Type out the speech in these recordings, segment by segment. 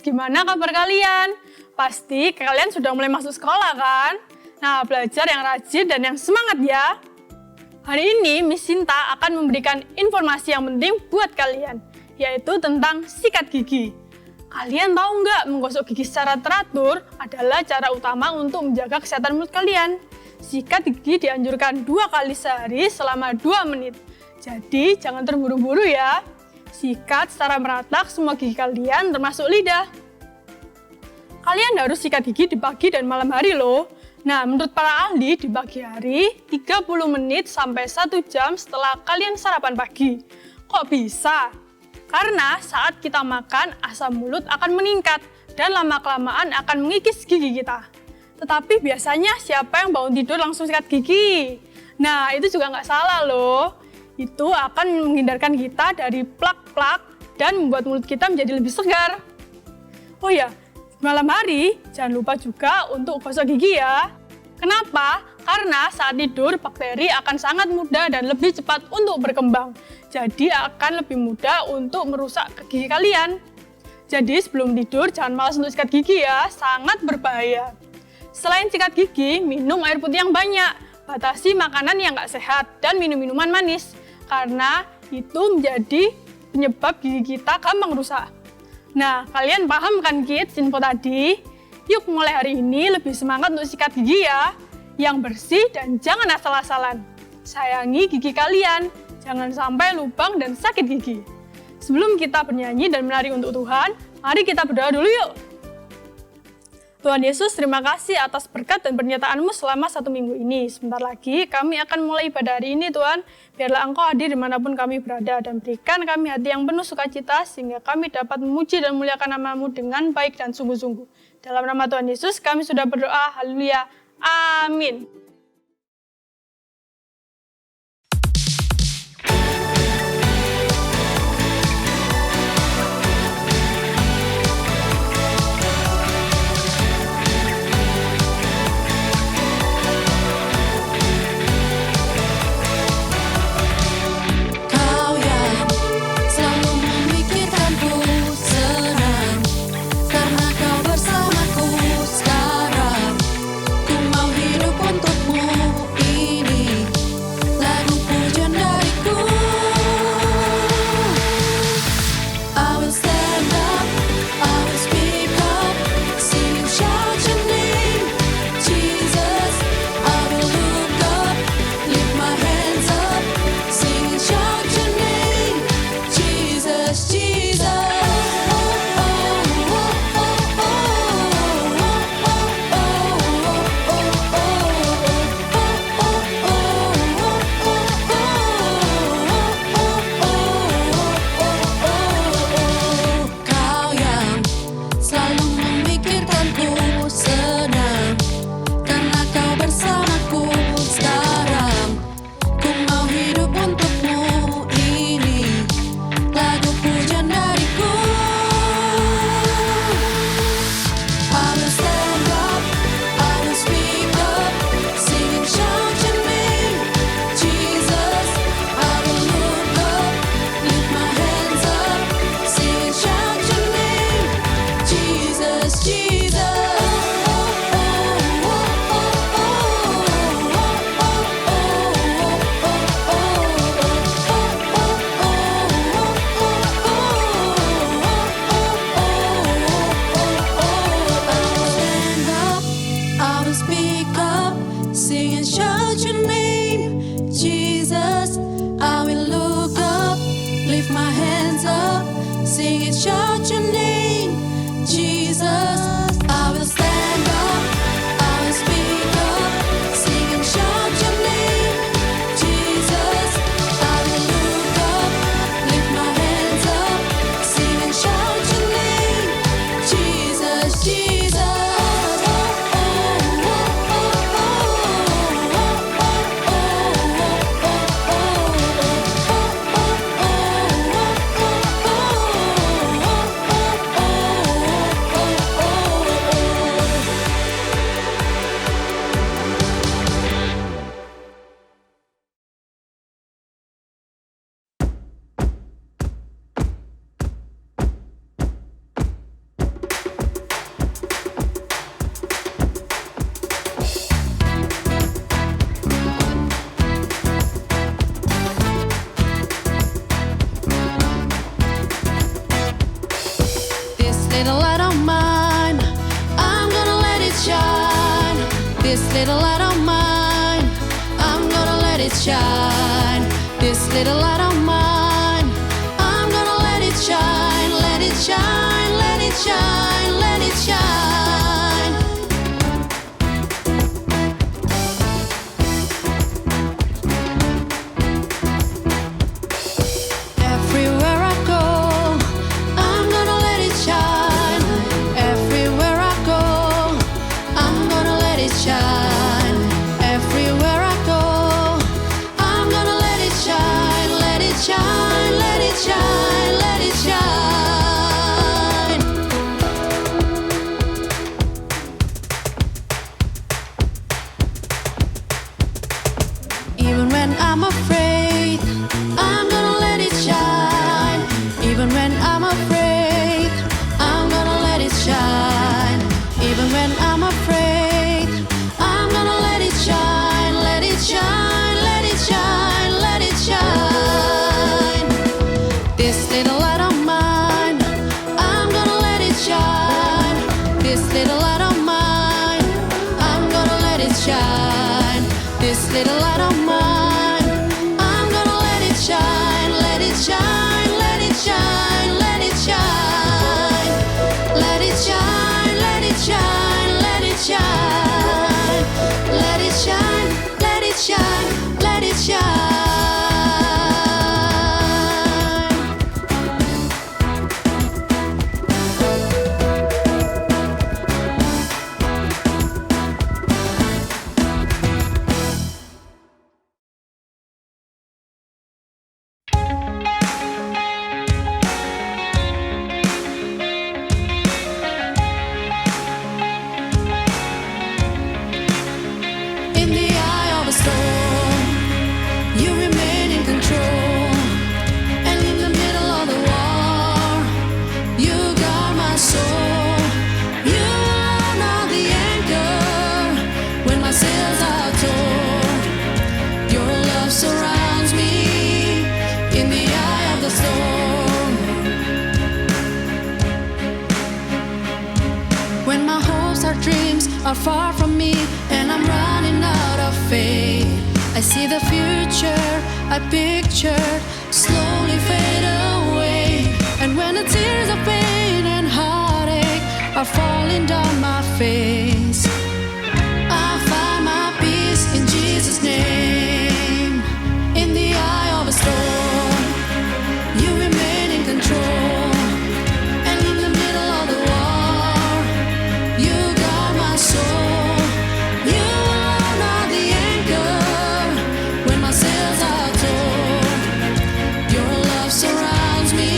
gimana kabar kalian? Pasti kalian sudah mulai masuk sekolah kan? Nah, belajar yang rajin dan yang semangat ya. Hari ini Miss Sinta akan memberikan informasi yang penting buat kalian, yaitu tentang sikat gigi. Kalian tahu nggak, menggosok gigi secara teratur adalah cara utama untuk menjaga kesehatan mulut kalian. Sikat gigi dianjurkan 2 kali sehari selama 2 menit. Jadi jangan terburu-buru ya. Sikat secara merata semua gigi kalian termasuk lidah. Kalian harus sikat gigi di pagi dan malam hari loh. Nah, menurut para ahli, di pagi hari 30 menit sampai 1 jam setelah kalian sarapan pagi. Kok bisa? Karena saat kita makan, asam mulut akan meningkat dan lama-kelamaan akan mengikis gigi kita. Tetapi biasanya siapa yang bangun tidur langsung sikat gigi? Nah, itu juga nggak salah loh. Itu akan menghindarkan kita dari plak-plak dan membuat mulut kita menjadi lebih segar. Oh ya, malam hari, jangan lupa juga untuk gosok gigi ya. Kenapa? Karena saat tidur, bakteri akan sangat mudah dan lebih cepat untuk berkembang. Jadi akan lebih mudah untuk merusak gigi kalian. Jadi sebelum tidur, jangan malas untuk sikat gigi ya, sangat berbahaya. Selain sikat gigi, minum air putih yang banyak. Batasi makanan yang nggak sehat dan minum minuman manis. Karena itu menjadi penyebab gigi kita gampang rusak. Nah, kalian paham kan kids info tadi? Yuk mulai hari ini lebih semangat untuk sikat gigi ya, yang bersih dan jangan asal-asalan. Sayangi gigi kalian, jangan sampai lubang dan sakit gigi. Sebelum kita bernyanyi dan menari untuk Tuhan, mari kita berdoa dulu yuk. Tuhan Yesus, terima kasih atas berkat dan pernyataan-Mu selama 1 minggu ini. Sebentar lagi kami akan mulai ibadah hari ini Tuhan. Biarlah Engkau hadir dimanapun kami berada dan berikan kami hati yang penuh sukacita sehingga kami dapat memuji dan memuliakan nama-Mu dengan baik dan sungguh-sungguh. Dalam nama Tuhan Yesus kami sudah berdoa. Haleluya. Amin. Karena Kau bersamaku sekarang, ku mau hidup untuk little light of mine, I'm gonna let it shine. This little light of mine, I'm gonna let it shine. This little light of mine, I'm gonna let it shine, let it shine, let it shine, let it shine. Everywhere I go, I'm gonna let it shine. Everywhere I go, I'm gonna let it shine. Everywhere I go, I'm gonna let it shine, let it shine, let it shine, let it shine. Even when I'm afraid, I'm gonna let it shine. Even when I'm afraid, I'm gonna let it shine. Even when I'm afraid, I'm gonna let it shine, let it shine, let it shine, let it shine. This little light of mine, I'm gonna let it shine. This little light of mine, I'm gonna let it shine. This little light of mine, I'm gonna let it shine, let it shine, let it shine, let it shine. Let it shine, let it shine, let it shine. Let it shine, let it shine, let it shine. In the eye of a storm, you remain in control. And in the middle of the war, you got my soul. You alone are the anchor when my sails are torn. Your love surrounds me in the eye of the storm. When my hopes or dreams are far from me and I'm running out of faith, I see the future I pictured slowly fade away. And when the tears of pain and heartache are falling down my face, I find my peace in Jesus' name. In the eye of a storm, you remain in control. And in the middle of the war, you got my soul. You alone are the anchor when my sails are torn. Your love surrounds me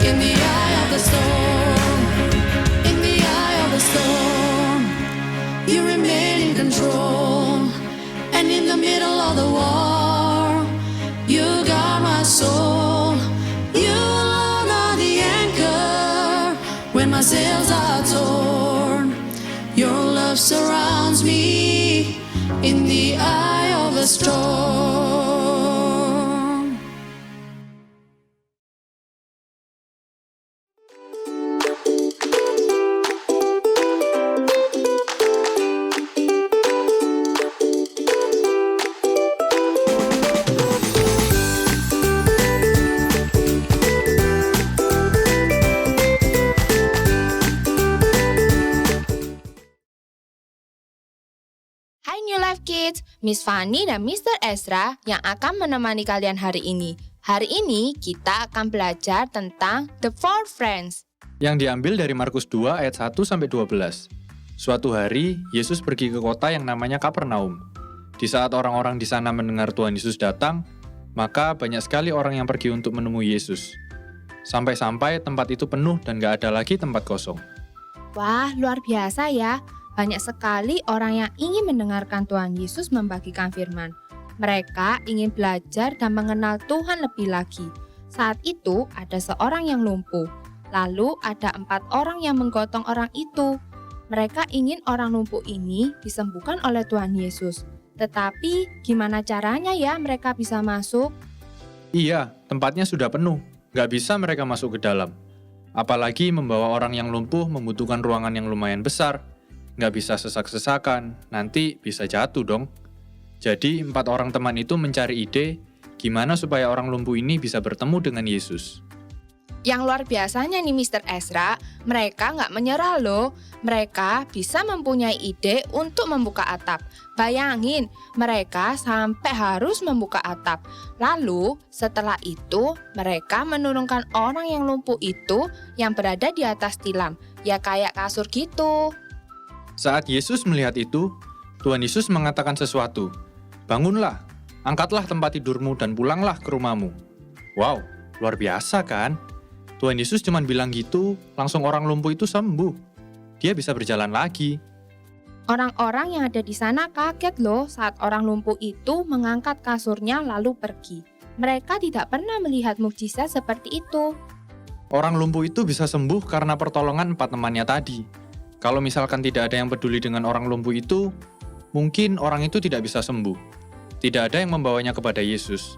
in the eye of the storm. In the eye of the storm, you remain in control. And in the middle of the war, you got my soul. You alone are the anchor when my sails are torn. Your love surrounds me in the eye of the storm. Hai New Life Kids, Miss Fanny dan Mr. Ezra yang akan menemani kalian hari ini. Hari ini kita akan belajar tentang The Four Friends. Yang diambil dari Markus 2 ayat 1-12. Suatu hari, Yesus pergi ke kota yang namanya Kapernaum. Di saat orang-orang di sana mendengar Tuhan Yesus datang, maka banyak sekali orang yang pergi untuk menemui Yesus. Sampai-sampai tempat itu penuh dan gak ada lagi tempat kosong. Wah, luar biasa ya. Banyak sekali orang yang ingin mendengarkan Tuhan Yesus membagikan firman. Mereka ingin belajar dan mengenal Tuhan lebih lagi. Saat itu ada seorang yang lumpuh. Lalu ada 4 orang yang menggotong orang itu. Mereka ingin orang lumpuh ini disembuhkan oleh Tuhan Yesus. Tetapi gimana caranya ya mereka bisa masuk? Iya, tempatnya sudah penuh. Gak bisa mereka masuk ke dalam. Apalagi membawa orang yang lumpuh membutuhkan ruangan yang lumayan besar. Nggak bisa sesak-sesakan, nanti bisa jatuh dong. Jadi 4 orang teman itu mencari ide gimana supaya orang lumpuh ini bisa bertemu dengan Yesus. Yang luar biasanya nih Mr. Ezra, mereka nggak menyerah loh. Mereka bisa mempunyai ide untuk membuka atap. Bayangin, mereka sampai harus membuka atap. Lalu setelah itu, mereka menurunkan orang yang lumpuh itu yang berada di atas tilam. Ya kayak kasur gitu. Saat Yesus melihat itu, Tuhan Yesus mengatakan sesuatu. Bangunlah, angkatlah tempat tidurmu dan pulanglah ke rumahmu. Wow, luar biasa kan? Tuhan Yesus cuma bilang gitu, langsung orang lumpuh itu sembuh. Dia bisa berjalan lagi. Orang-orang yang ada di sana kaget loh saat orang lumpuh itu mengangkat kasurnya lalu pergi. Mereka tidak pernah melihat mukjizat seperti itu. Orang lumpuh itu bisa sembuh karena pertolongan 4 temannya tadi. Kalau misalkan tidak ada yang peduli dengan orang lumpuh itu, mungkin orang itu tidak bisa sembuh. Tidak ada yang membawanya kepada Yesus.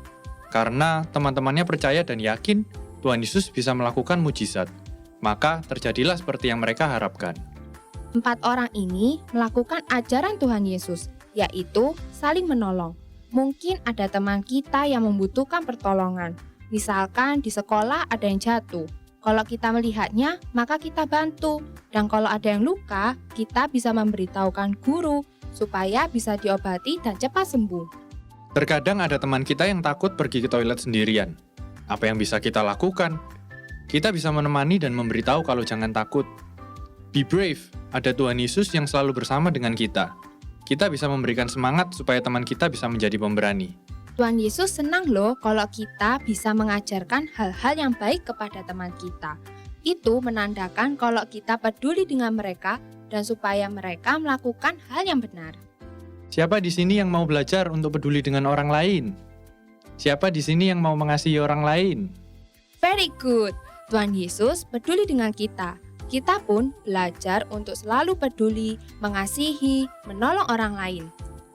Karena teman-temannya percaya dan yakin Tuhan Yesus bisa melakukan mujizat. Maka terjadilah seperti yang mereka harapkan. 4 orang ini melakukan ajaran Tuhan Yesus, yaitu saling menolong. Mungkin ada teman kita yang membutuhkan pertolongan. Misalkan di sekolah ada yang jatuh. Kalau kita melihatnya, maka kita bantu. Dan kalau ada yang luka, kita bisa memberitahukan guru supaya bisa diobati dan cepat sembuh. Terkadang ada teman kita yang takut pergi ke toilet sendirian. Apa yang bisa kita lakukan? Kita bisa menemani dan memberitahu kalau jangan takut. Be brave, ada Tuhan Yesus yang selalu bersama dengan kita. Kita bisa memberikan semangat supaya teman kita bisa menjadi pemberani. Tuhan Yesus senang loh kalau kita bisa mengajarkan hal-hal yang baik kepada teman kita. Itu menandakan kalau kita peduli dengan mereka dan supaya mereka melakukan hal yang benar. Siapa di sini yang mau belajar untuk peduli dengan orang lain? Siapa di sini yang mau mengasihi orang lain? Very good. Tuhan Yesus peduli dengan kita. Kita pun belajar untuk selalu peduli, mengasihi, menolong orang lain.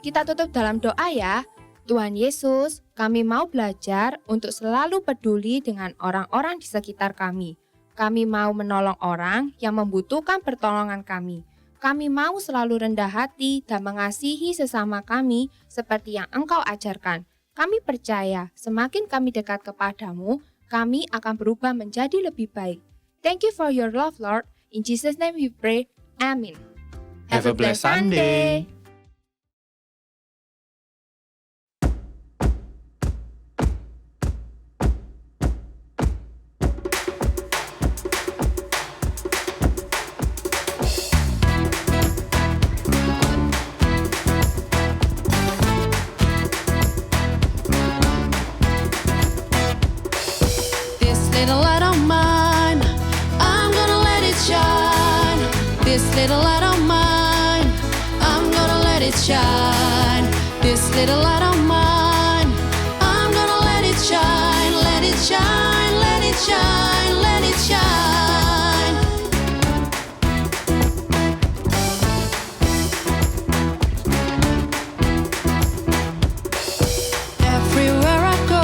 Kita tutup dalam doa ya. Tuhan Yesus, kami mau belajar untuk selalu peduli dengan orang-orang di sekitar kami. Kami mau menolong orang yang membutuhkan pertolongan kami. Kami mau selalu rendah hati dan mengasihi sesama kami seperti yang Engkau ajarkan. Kami percaya semakin kami dekat kepadamu, kami akan berubah menjadi lebih baik. Thank you for your love, Lord. In Jesus' name we pray. Amen. Have a blessed Sunday. Little light of mine, I'm gonna let it shine. This little light of mine, I'm gonna let it shine. This little light of mine, I'm gonna let it shine. Let it shine, let it shine, let it shine. Everywhere I go,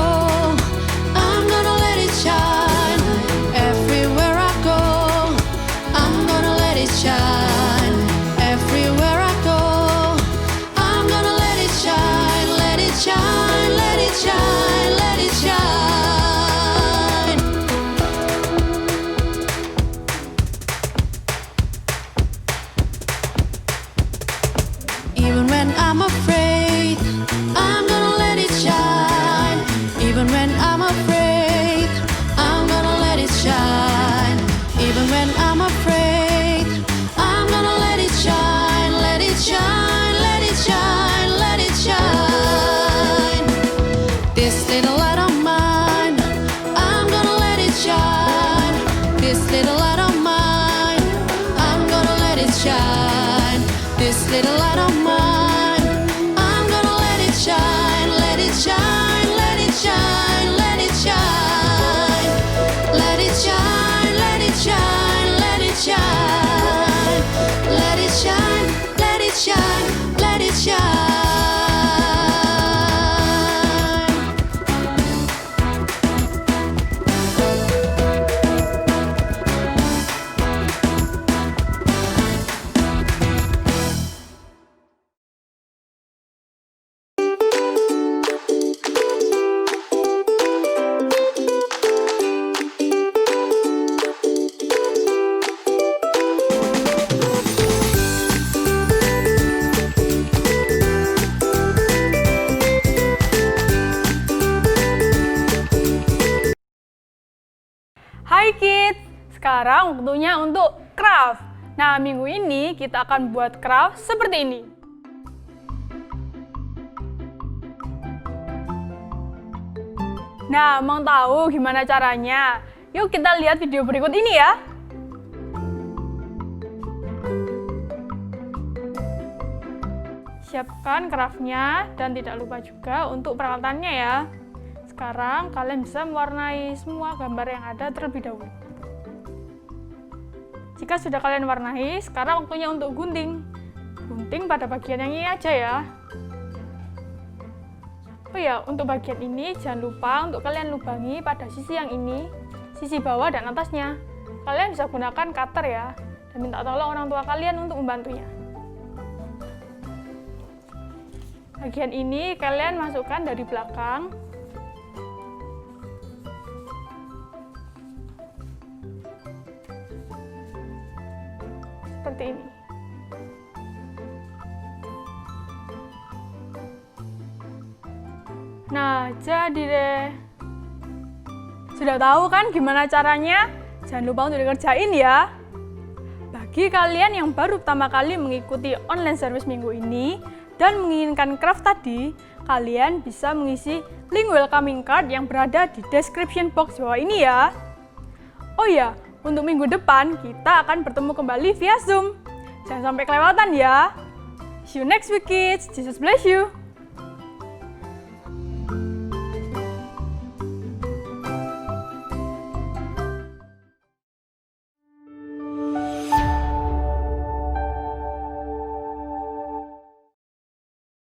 I'm gonna let it shine. Everywhere I go, I'm gonna let it shine. Everywhere I go, I'm gonna let it shine. Let it shine, let it shine, let it shine. Even when I'm afraid, I'm gonna let it shine. Even when I'm afraid, I'm gonna let it shine. Even when I'm afraid, I'm gonna let it shine. Let it shine, let it shine, let it shine. This little light of mine, I'm gonna let it shine. This little light of mine, I'm gonna let it shine. This little light of mine, I'm gonna let it shine. Let it shine, let it shine, let it shine. Let it shine, let it shine, let it shine. Let it shine, let it shine, let it shine. Hai kids, sekarang waktunya untuk craft. Nah, minggu ini kita akan buat craft seperti ini. Nah, mau tahu gimana caranya? Yuk kita lihat video berikut ini ya. Siapkan craftnya dan tidak lupa juga untuk peralatannya ya. Sekarang kalian bisa mewarnai semua gambar yang ada terlebih dahulu. Jika sudah kalian warnai, sekarang waktunya untuk gunting. Gunting pada bagian yang ini aja ya. Oh ya, untuk bagian ini jangan lupa untuk kalian lubangi pada sisi yang ini, sisi bawah dan atasnya. Kalian bisa gunakan cutter ya, dan minta tolong orang tua kalian untuk membantunya. Bagian ini kalian masukkan dari belakang. Seperti ini. Nah, jadi deh. Sudah tahu kan gimana caranya? Jangan lupa untuk dikerjain ya. Bagi kalian yang baru pertama kali mengikuti online service minggu ini dan menginginkan craft tadi, kalian bisa mengisi link welcoming card yang berada di description box bawah ini ya. Oh ya, untuk minggu depan kita akan bertemu kembali via Zoom. Jangan sampai kelewatan ya. See you next week kids. Jesus bless you.